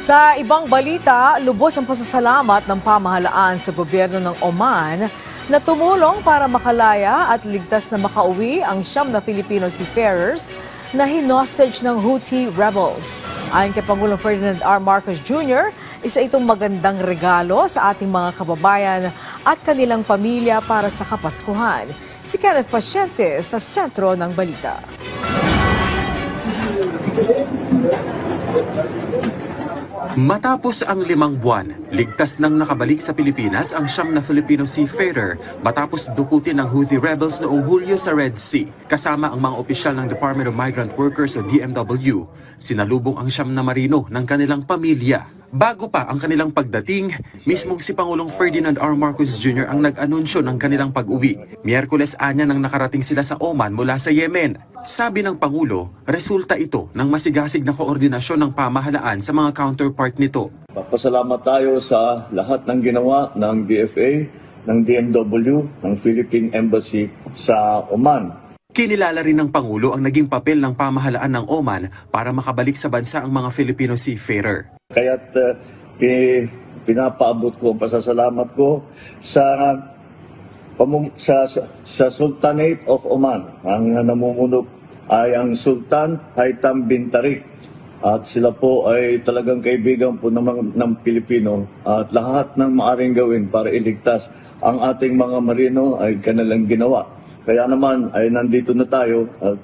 Sa ibang balita, lubos ang pasasalamat ng pamahalaan sa gobyerno ng Oman na tumulong para makalaya at ligtas na makauwi ang 9 na Filipino seafarers na hinostage ng Houthi rebels. Ayon kay Pangulong Ferdinand R. Marcos Jr., isa itong magandang regalo sa ating mga kababayan at kanilang pamilya para sa Kapaskuhan. Si Kenneth Paciente sa sentro ng balita. Matapos ang 5 buwan, ligtas nang nakabalik sa Pilipinas ang 9 na Filipino seafarer matapos dukutin ng Houthi rebels noong Hulyo sa Red Sea. Kasama ang mga opisyal ng Department of Migrant Workers o DMW, sinalubong ang 9 na marino ng kanilang pamilya. Bago pa ang kanilang pagdating, mismong si Pangulong Ferdinand R. Marcos Jr. ang nag-anunsyo ng kanilang pag-uwi. Miyerkules anya nang nakarating sila sa Oman mula sa Yemen. Sabi ng Pangulo, resulta ito ng masigasig na koordinasyon ng pamahalaan sa mga counterpart nito. Papasalamat tayo sa lahat ng ginawa ng DFA, ng DMW, ng Philippine Embassy sa Oman. Kinilala rin ng Pangulo ang naging papel ng pamahalaan ng Oman para makabalik sa bansa ang mga Filipino seafarer. Kaya't pinapaabot ko ang pasasalamat ko sa Sultanate of Oman. Ang namumuno ay ang Sultan Haitham bin Tariq. At sila po ay talagang kaibigan po ng Pilipino at lahat ng maaring gawin para iligtas ang ating mga marino ay kanilang ginawa. Kaya naman ay nandito na tayo at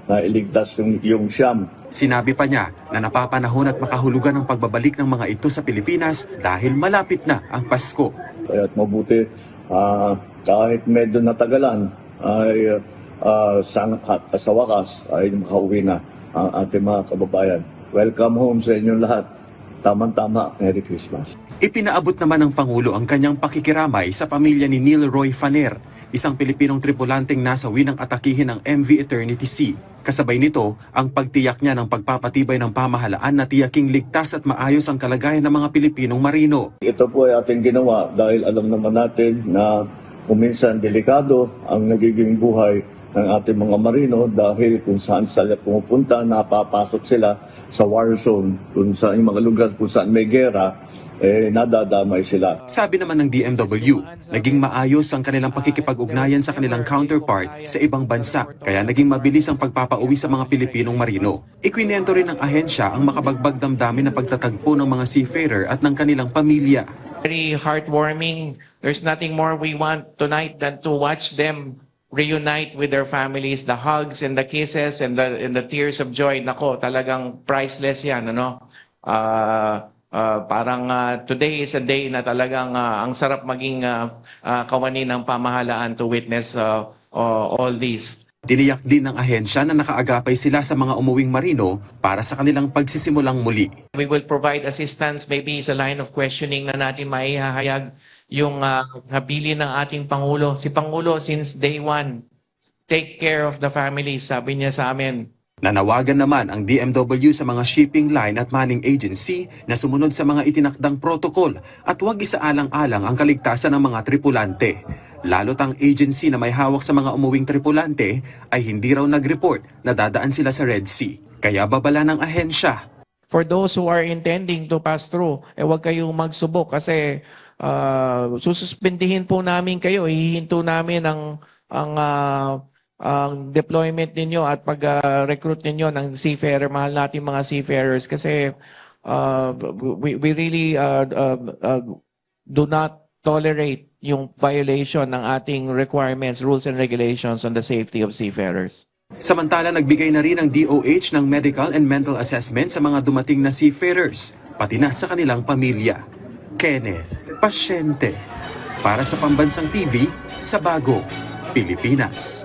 nailigtas yung Siyam. Sinabi pa niya na napapanahon at makahulugan ang pagbabalik ng mga ito sa Pilipinas dahil malapit na ang Pasko. Kaya't mabuti kahit medyo natagalan ay sa wakas ay makauwi na ang ating mga kababayan. Welcome home sa inyong lahat. Tamang-tama, Merry Christmas. Ipinaabot naman ng Pangulo ang kanyang pakikiramay sa pamilya ni Neil Roy Faner, isang Pilipinong tripulanteng nasawi ng atakihin ng MV Eternity Sea. Kasabay nito, ang pagtiyak niya ng pagpapatibay ng pamahalaan na tiyaking ligtas at maayos ang kalagayan ng mga Pilipinong marino. Ito po ay ating ginawa dahil alam naman natin na kuminsan delikado ang nagiging buhay ng ating mga marino dahil kung saan sila pumupunta, napapasok sila sa war zone, kung saan yung mga lugar kung saan may gera, nadadamay sila. Sabi naman ng DMW, naging maayos ang kanilang pakikipag-ugnayan sa kanilang counterpart sa ibang bansa, kaya naging mabilis ang pagpapauwi sa mga Pilipinong marino. Ikwinento rin ng ahensya ang makabagbag damdamin na pagtatagpo ng mga seafarer at ng kanilang pamilya. Very heartwarming. There's nothing more we want tonight than to watch them reunite with their families. The hugs and the kisses and the tears of joy. Nako, talagang priceless yan, ano? Parang today is a day na talagang ang sarap maging kawani ng pamahalaan to witness all these. Tiniyak din ng ahensya na nakaagapay sila sa mga umuwing marino para sa kanilang pagsisimulang muli. We will provide assistance maybe sa line of questioning na natin maihahayag yung habilin ng ating Pangulo. Si Pangulo since day one, take care of the family, sabi niya sa amin. Nanawagan naman ang DMW sa mga shipping line at manning agency na sumunod sa mga itinakdang protokol at huwag isaalang-alang ang kaligtasan ng mga tripulante. Lalo't ang agency na may hawak sa mga umuwing tripulante ay hindi raw nag-report na dadaan sila sa Red Sea. Kaya babala ng ahensya. For those who are intending to pass through, huwag kayong magsubok kasi sususpindihin po namin kayo, hihinto namin ang deployment ninyo at pag-recruit ninyo ng seafarer, mahal natin mga seafarers kasi we really do not tolerate yung violation ng ating requirements, rules and regulations on the safety of seafarers. Samantala, nagbigay na rin ang DOH ng medical and mental assessment sa mga dumating na seafarers, pati na sa kanilang pamilya. Kenneth Paciente, para sa Pambansang TV, sa Bagong Pilipinas.